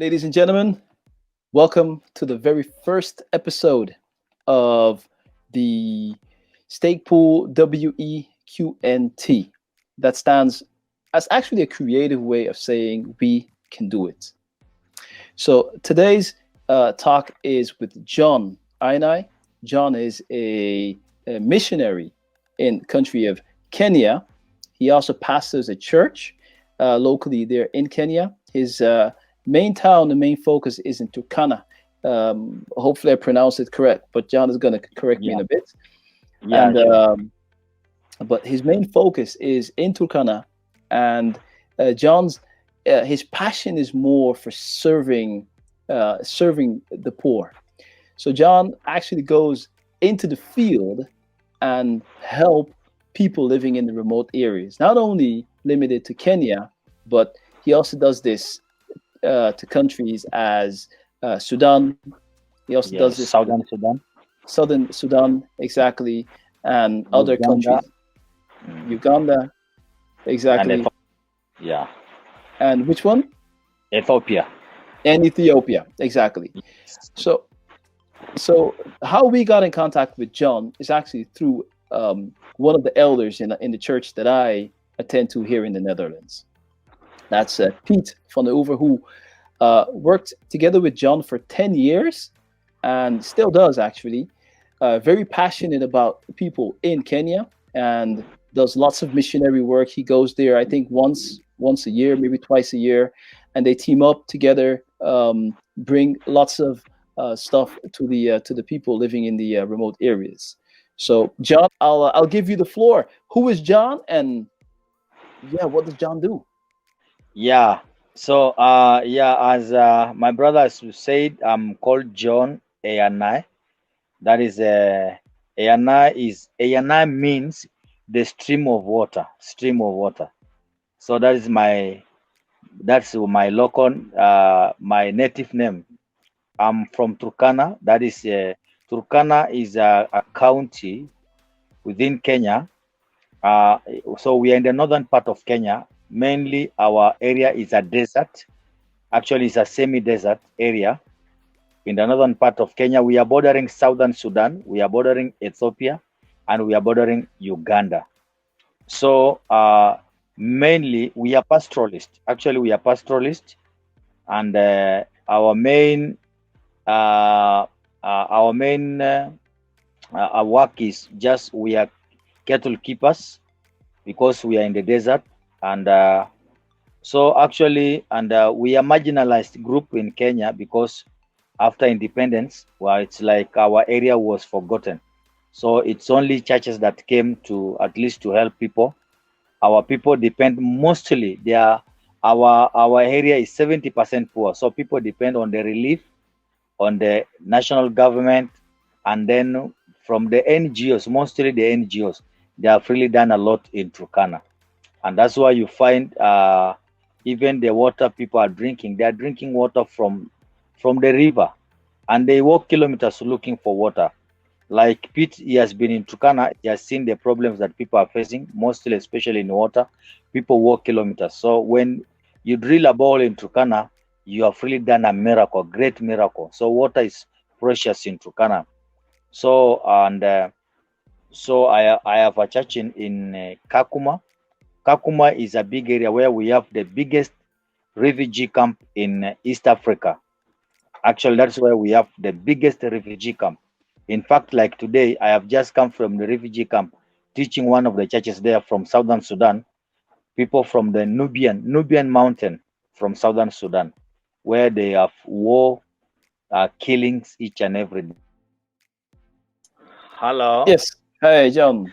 ladies and gentlemen, welcome to the very first episode of the Stake Pool WEQNT. That stands as actually a creative way of saying we can do it. So today's talk is with John Eyanae. John is a missionary in the country of Kenya. He also pastors a church locally there in Kenya. His main town, the main focus is in Turkana. Hopefully I pronounced it correct, but John is going to correct me in a bit. Yeah, and but his main focus is in Turkana, and John's his passion is more for serving the poor. So John actually goes into the field and help people living in the remote areas, not only limited to Kenya, but he also does this to countries as Sudan. He also does this Southern Sudan, Southern Sudan, exactly, and other Uganda, countries, Uganda, and exactly, yeah, and which one? Ethiopia. And Ethiopia, exactly. So, so how we got in contact with John is actually through one of the elders in the church that I attend to here in the Netherlands. That's Piet van Oever, who worked together with John for 10 years and still does actually. Very passionate about people in Kenya and does lots of missionary work. He goes there, I think, once a year, maybe twice a year, and they team up together, bring lots of stuff to the people living in the remote areas. So, John, I'll give you the floor. Who is John, and yeah, what does John do? Yeah. So, as my brother has said, I'm called John Eyanae. That is, Eyanae means the stream of water. Stream of water. So that's my local, my native name. I'm from Turkana. That is, Turkana is a county within Kenya. So we are in the northern part of Kenya. Mainly, our area is a desert. Actually, it's a semi-desert area in the northern part of Kenya. We are bordering southern Sudan. We are bordering Ethiopia, and we are bordering Uganda. So mainly, we are pastoralists. Actually, we are pastoralists, and our main our work is just we are cattle keepers because we are in the desert, and so actually, and we are marginalized group in Kenya because after independence, well, it's like our area was forgotten. So it's only churches that came to at least to help people. Our people depend mostly. They are our area is 70% poor. So people depend on the relief, on the national government, and then from the NGOs, mostly the NGOs. They have really done a lot in Turkana, and that's why you find even the water people are drinking. They are drinking water from the river, and they walk kilometers looking for water. Like Pete, he has been in Turkana. He has seen the problems that people are facing, mostly, especially in water. People walk kilometers. So when you drill a bore in Turkana, you have really done a miracle, great miracle. So water is precious in Turkana. So and so I have a church in Kakuma. Kakuma is a big area where we have the biggest refugee camp in East Africa. Actually, that's where we have the biggest refugee camp. In fact, like today, I have just come from the refugee camp, teaching one of the churches there from Southern Sudan, people from the Nubian mountain from Southern Sudan, where they have war, killings each and every day. Hello. Yes. Hey, John.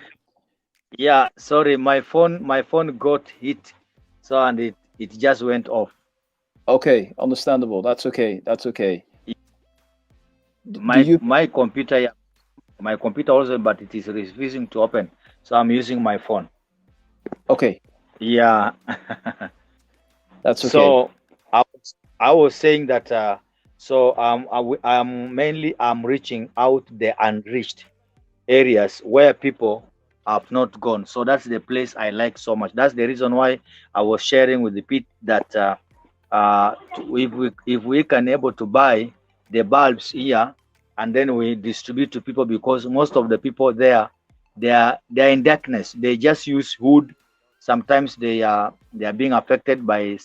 Yeah, sorry, my phone got hit, so and it just went off. Okay, understandable. That's okay. That's okay. Do My you? my computer, yeah, my computer also, but it is refusing to open, so I'm using my phone. Okay, Yeah. that's okay. So I was saying that so I'm mainly I'm reaching out the unreached areas where people have not gone. So that's the place I like so much. That's the reason why I was sharing with the pit that if we can able to buy the bulbs here, and then we distribute to people, because most of the people there, they are in darkness. They just use wood. Sometimes they are being affected by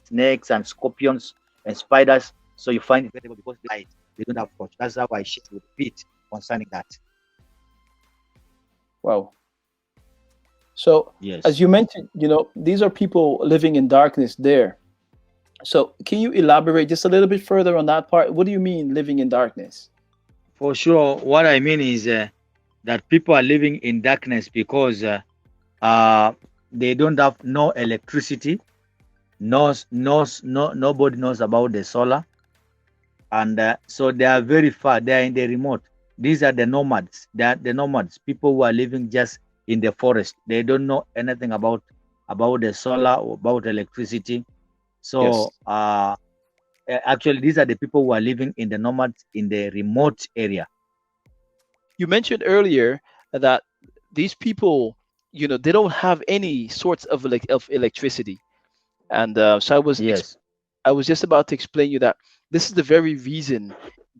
snakes and scorpions and spiders. So you find it very difficult because they don't have torch. That's how I share with Pete concerning that. Wow. So, as Yes. you mentioned, these are people living in darkness there. So, can you elaborate just a little bit further on that part? What do you mean living in darkness? For sure. What I mean is that people are living in darkness because uh, they don't have no electricity. Nobody knows about the solar, and so they are very far. They are in the remote. These are the nomads. They are the nomads. People who are living just in the forest. They don't know anything about the solar or about electricity. So Yes. actually, these are the people who are living in the nomads in the remote area. You mentioned earlier that these people, they don't have any sorts of electricity, and so Yes. I was just about to explain you that this is the very reason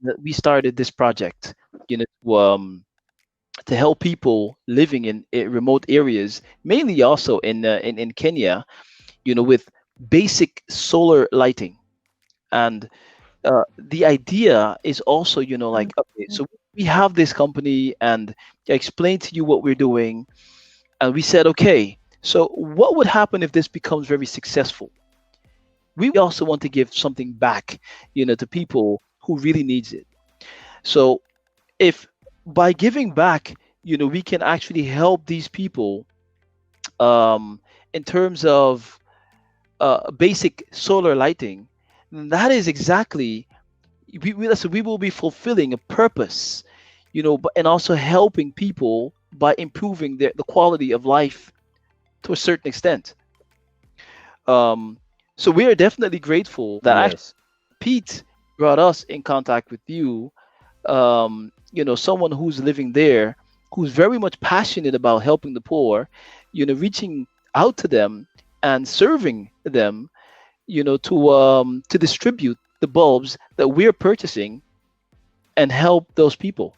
that we started this project. To help people living in remote areas, mainly also in Kenya, with basic solar lighting. And the idea is also, like, okay, so we have this company, and I explained to you what we're doing, and we said, okay, so what would happen if this becomes very successful? We also want to give something back, to people who really needs it. So if by giving back, we can actually help these people um, in terms of basic solar lighting, that is exactly so we will be fulfilling a purpose, and also helping people by improving the quality of life to a certain extent. Um, so we are definitely grateful that actually Yes. Pete brought us in contact with you, someone who's living there, who's very much passionate about helping the poor, reaching out to them and serving them, to distribute the bulbs that we're purchasing and help those people.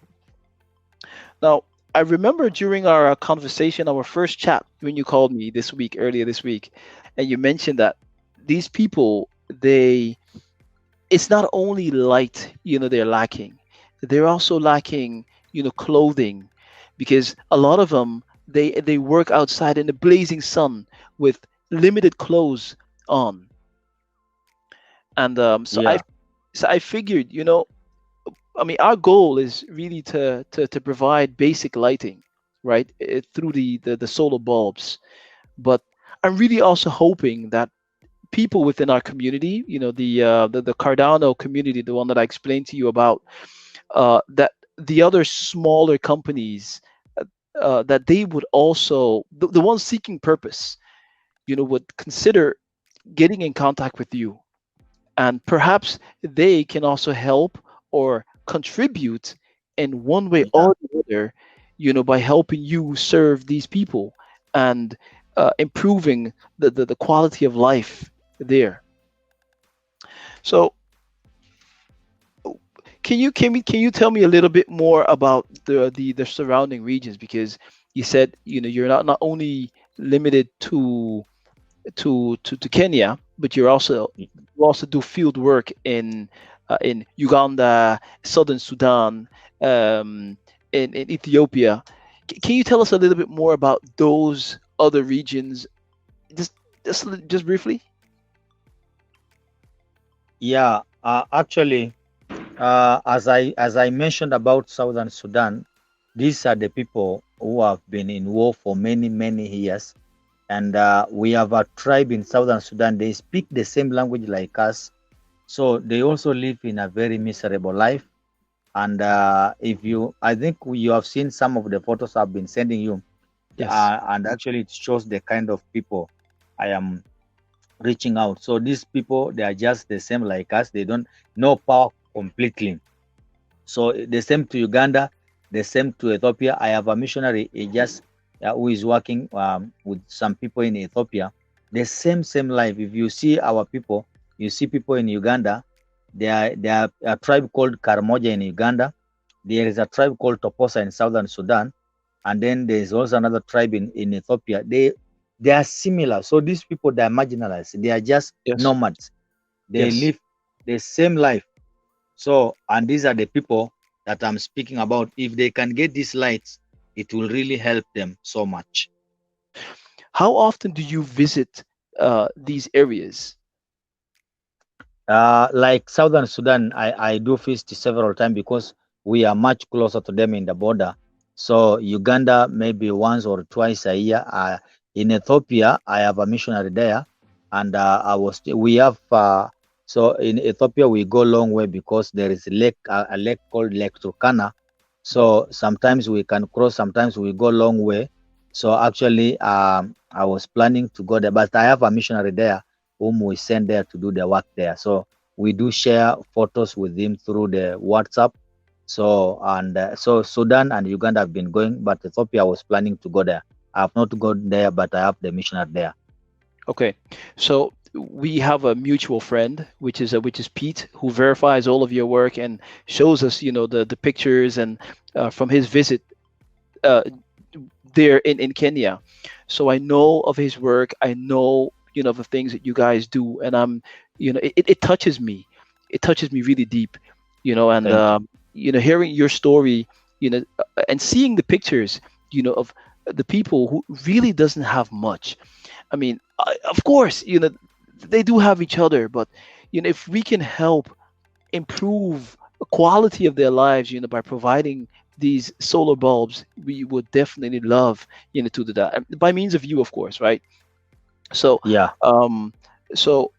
Now, I remember during our conversation, our first chat, when you called me earlier this week, and you mentioned that these people, it's not only light, they're lacking. They're also lacking, clothing, because a lot of them, they work outside in the blazing sun with limited clothes on. And Yeah. so I figured, I mean, our goal is really to provide basic lighting, right, through the solar bulbs. But I'm really also hoping that people within our community, the Cardano community, the one that I explained to you about, that the other smaller companies, that they would also, the ones seeking purpose, would consider getting in contact with you, and perhaps they can also help or contribute in one way Yeah. or the other, by helping you serve these people and improving the quality of life there. So can you tell me a little bit more about the surrounding regions, because you said, you're not only limited to Kenya, but you also do field work in Uganda, Southern Sudan, in Ethiopia. Can you tell us a little bit more about those other regions, just just briefly? Yeah. Actually, as I mentioned about Southern Sudan, these are the people who have been in war for many many years, and we have a tribe in Southern Sudan. They speak the same language like us, so they also live in a very miserable life. And if you, I think you have seen some of the photos I've been sending you, Yes. and actually it shows the kind of people I am reaching out. So these people, they are just the same like us. They don't know power completely. So the same to Uganda, the same to Ethiopia. I have a missionary, he just who is working with some people in Ethiopia. The same life. If you see our people, You see people in Uganda, there are a tribe called Karamoja in Uganda. There is a tribe called Toposa in southern Sudan, and then there's also another tribe in Ethiopia. They are similar. So these people, they are marginalized. They are just Yes. nomads. They Yes. live the same life. So, and these are the people that I'm speaking about. If they can get these lights, it will really help them so much. How often do you visit these areas? Like Southern Sudan, I do visit several times because we are much closer to them in the border. So Uganda maybe once or twice a year. In Ethiopia, I have a missionary there, and we have so in Ethiopia we go long way because there is a lake called Lake Turkana. So sometimes we can cross, sometimes we go long way. So actually, I was planning to go there, but I have a missionary there whom we send there to do the work there. So we do share photos with him through the WhatsApp. So so Sudan and Uganda have been going, but Ethiopia was planning to go there. I have not gone there, but I have the missionary there. Okay, so we have a mutual friend, which is Pete, who verifies all of your work and shows us, the pictures and from his visit uh, there in Kenya. So I know of his work. I know, the things that you guys do, and it touches me. It touches me really deep, and Thank you. hearing your story, and seeing the pictures, of the people who really doesn't have much. I mean, of course, they do have each other, but if we can help improve the quality of their lives, by providing these solar bulbs, we would definitely love, to do that. By means of you, of course, right? So, Yeah, um, so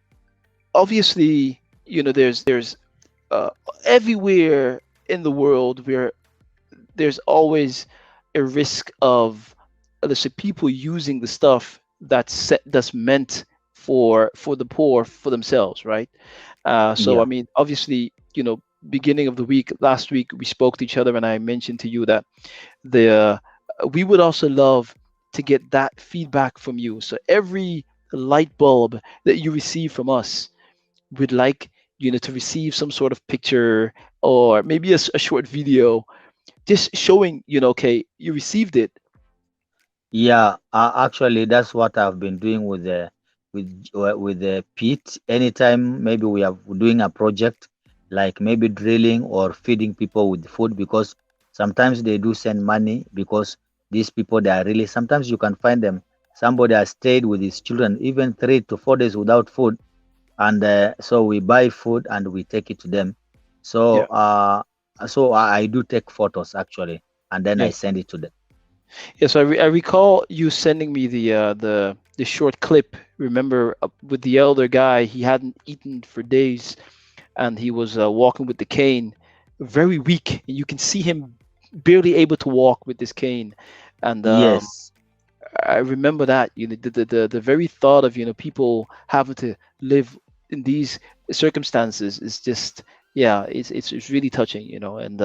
obviously, there's uh, everywhere in the world where there's always a risk of, let's say, people using the stuff that's meant for the poor for themselves, right? So I yeah, mean, obviously, beginning of the week, last week, we spoke to each other, and I mentioned to you that the we would also love to get that feedback from you. So every light bulb that you receive from us, we'd like, to receive some sort of picture, or maybe a short video, just showing, okay, you received it. yeah. Actually, that's what I've been doing with the pit. Anytime maybe we are doing a project, like maybe drilling or feeding people with food, because sometimes they do send money because these people, they are really, sometimes you can find them. Somebody has stayed with his children even 3 to 4 days without food, and so we buy food and we take it to them. So Yeah. I do take photos actually, and then I Yes. send it to them. Yes, I recall you sending me the short clip. Remember, with the elder guy, he hadn't eaten for days, and he was walking with the cane, very weak, and you can see him barely able to walk with this cane. And Yes. I remember that, the very thought of, people having to live in these circumstances is just, yeah, it's really touching, and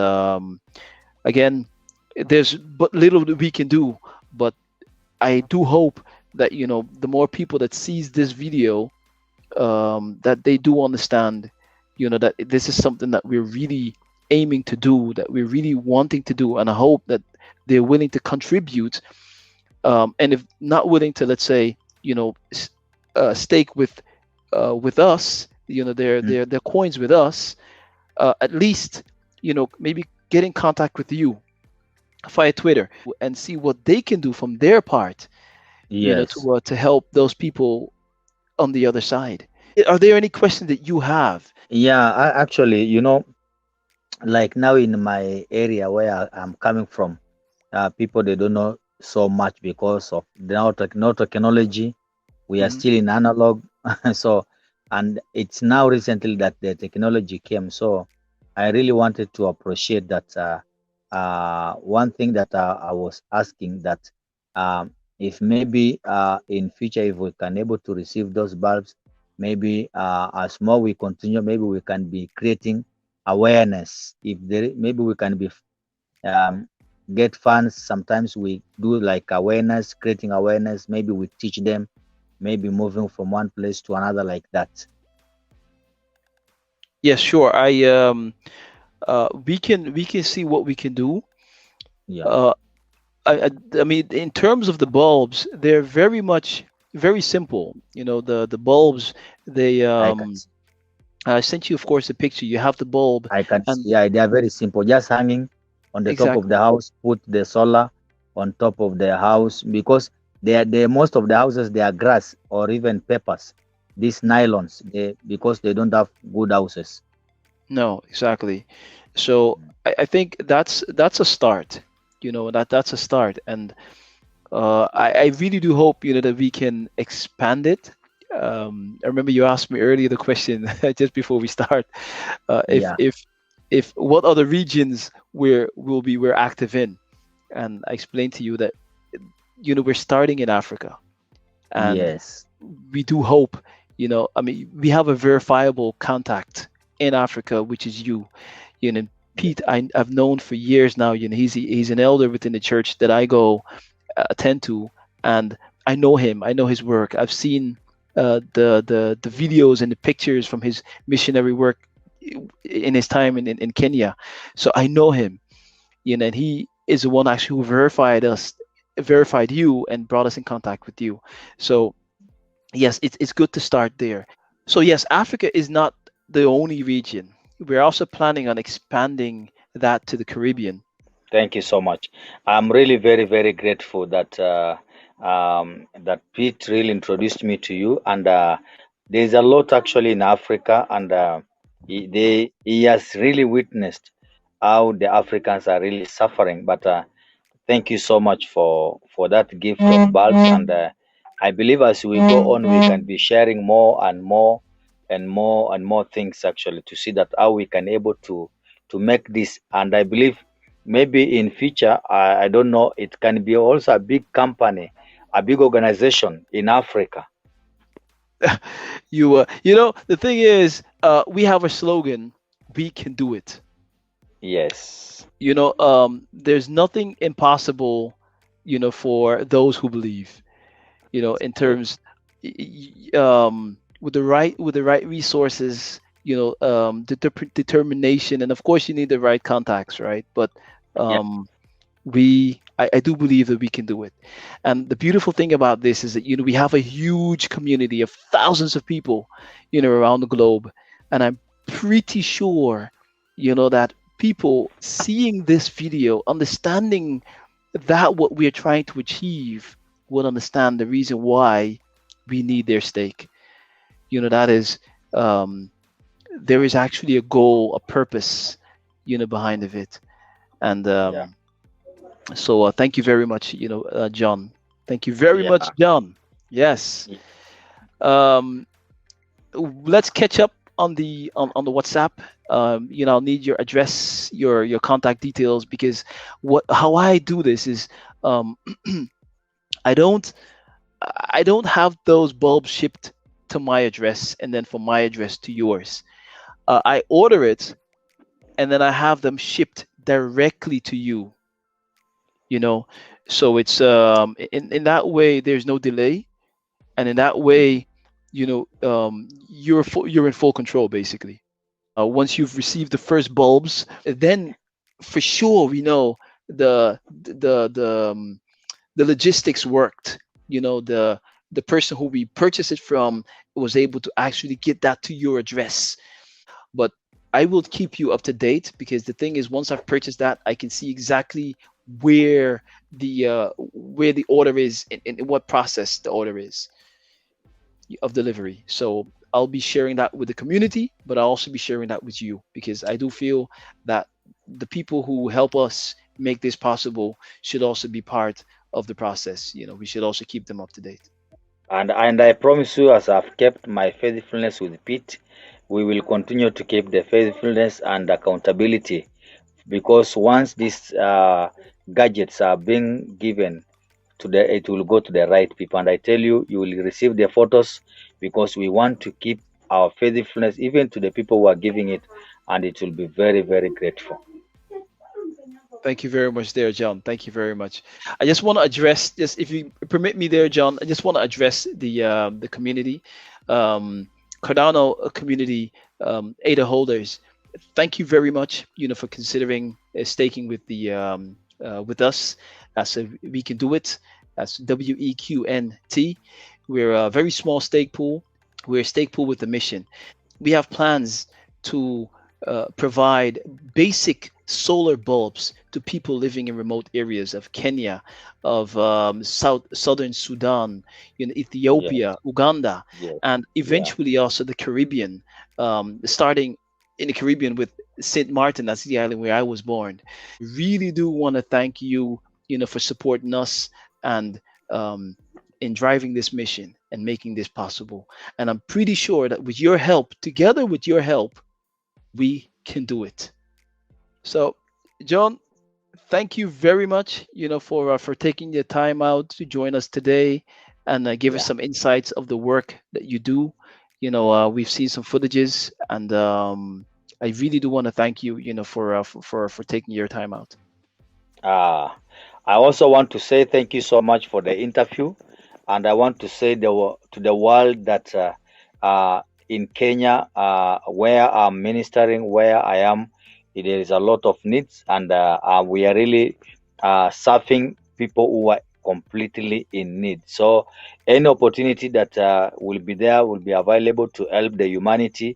again, there's but little that we can do, but I do hope that, the more people that sees this video, that they do understand, that this is something that we're really aiming to do, that we're really wanting to do, and I hope that they're willing to contribute, and if not willing to, let's say, stake with us, Mm. their coins with us, at least, maybe get in contact with you via Twitter and see what they can do from their part, Yes. to help those people on the other side. Are there any questions that you have? Yeah, actually, like now in my area where I'm coming from, people, they don't know so much because of the no technology. We are Hmm. still in analog. So, and it's now recently that the technology came. So I really wanted to appreciate that. One thing that I was asking that, if maybe in future, if we can able to receive those bulbs, maybe as more we continue, maybe we can be creating awareness. If there, maybe we can be um, get funds. Sometimes we do like awareness, creating awareness. Maybe we teach them, maybe moving from one place to another like that. Yes, sure. We can see what we can do. Yeah, Uh, I mean, in terms of the bulbs, they're very much very simple. The bulbs, they I can see. I sent you, of course, a picture. You have the bulb, I can see. and Yeah, they are very simple. Just hanging on the top of the exactly. house. Put the solar on top of the house because they most of the houses they are grass or even papers. These nylons, because they don't have good houses. No, exactly. So I think that's a start. That's a start, and I really do hope that we can expand it. I remember you asked me earlier the question just before we start, if Yeah. what other regions we're active in, and I explained to you that we're starting in Africa, and Yes. we do hope. I mean, we have a verifiable contact in Africa, which is you. Yeah. Pete, I've known for years now. He's an elder within the church that I go attend to, and I know him. I know his work. I've seen the videos and the pictures from his missionary work in his time in Kenya. So I know him. And he is the one actually who verified you, and brought us in contact with you. So yes, it's good to start there. So yes, Africa is not the only region. We're also planning on expanding that to the Caribbean. Thank you so much. I'm really very, very grateful that that Pete really introduced me to you. And there's a lot actually in Africa, and he has really witnessed how the Africans are really suffering. But thank you so much for that gift of bulbs, and I believe as we go on, we can be sharing more and more and more and more things actually to see that how we can able to make this. And I believe maybe in future, I don't know, it can be also a big company, a big organization in Africa. The thing is, we have a slogan: "We can do it." Yes. There's nothing impossible, for those who believe. In True. terms, with the right resources, determination, and of course you need the right contacts, right? But Yeah. um, I do believe that we can do it. And the beautiful thing about this is that we have a huge community of thousands of people, around the globe, and I'm pretty sure, that people seeing this video, understanding that what we are trying to achieve, will understand the reason why we need their stake. That is, um, there is actually a goal, a purpose, behind of it. And Yeah. so thank you very much, John. Thank you very much, Yeah. John. Yes. Um, let's catch up on the WhatsApp. I'll need your address, your contact details, because how I do this is, um, I don't I don't have those bulbs shipped to my address and then from my address to yours. I order it, and then I have them shipped directly to you. You know, so it's in that way there's no delay, and in that way, you're in full control basically. Once you've received the first bulbs, then for sure we know the logistics worked. The person who we purchased it from was able to actually get that to your address. But I will keep you up to date, because the thing is, once I've purchased that, I can see exactly where the order is, in what process the order is of delivery. So I'll be sharing that with the community, but I'll also be sharing that with you, because I do feel that the people who help us make this possible should also be part of the process. We should also keep them up to date. And I promise you, as I've kept my faithfulness with Pete, we will continue to keep the faithfulness and accountability, because once these gadgets are being given it will go to the right people. And I tell you, you will receive the photos, because we want to keep our faithfulness even to the people who are giving it, and it will be very, very grateful. Thank you very much there, John. Thank you very much. I just want to address, just if you permit me there, John, I just want to address the community. Um, Cardano community ADA holders, thank you very much, for considering staking with us as we can do it as WEQNT. We're a very small stake pool. We're a stake pool with a mission. We have plans to provide basic solar bulbs to people living in remote areas of Kenya, of southern Sudan, Yes. Ethiopia, Uganda, Yes. and Yeah. eventually also the Caribbean, starting in the Caribbean with Saint Martin, that's the island where I was born. Really do want to thank you, for supporting us and um, in driving this mission and making this possible. And I'm pretty sure that with your help, together with your help, we can do it. So, John, thank you very much, for taking the time out to join us today and give us Yeah. some insights of the work that you do. We've seen some footages, and I really do want to thank you, for taking your time out. Uh, I also want to say thank you so much for the interview, and I want to say to the world that in Kenya, where I'm ministering, where I am, there is a lot of needs, and we are really serving people who are completely in need. So, any opportunity that will be there will be available to help the humanity.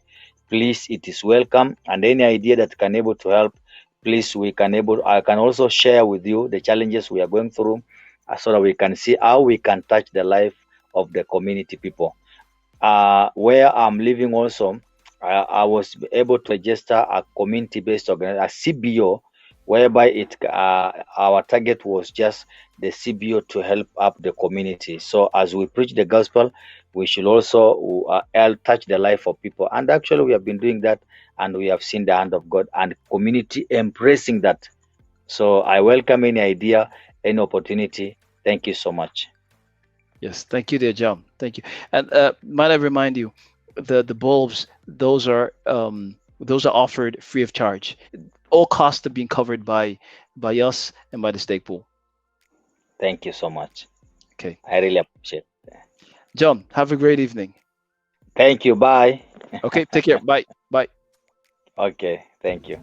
Please, it is welcome, and any idea that can able to help, please, I can also share with you the challenges we are going through, so that we can see how we can touch the life of the community people. Where I'm living also, I was able to register a community-based organization, a CBO, whereby our target was just the CBO to help up the community. So as we preach the gospel, we should also help touch the life of people. And actually, we have been doing that, and we have seen the hand of God and community embracing that. So I welcome any idea, any opportunity. Thank you so much. Yes, thank you, dear John. Thank you. And might I remind you, the bulbs, those are offered free of charge. All costs are being covered by us and by the stake pool. Thank you so much. Okay, I really appreciate it. John, have a great evening. Thank you. Bye. Okay, take care. Bye. Bye. Okay. Thank you.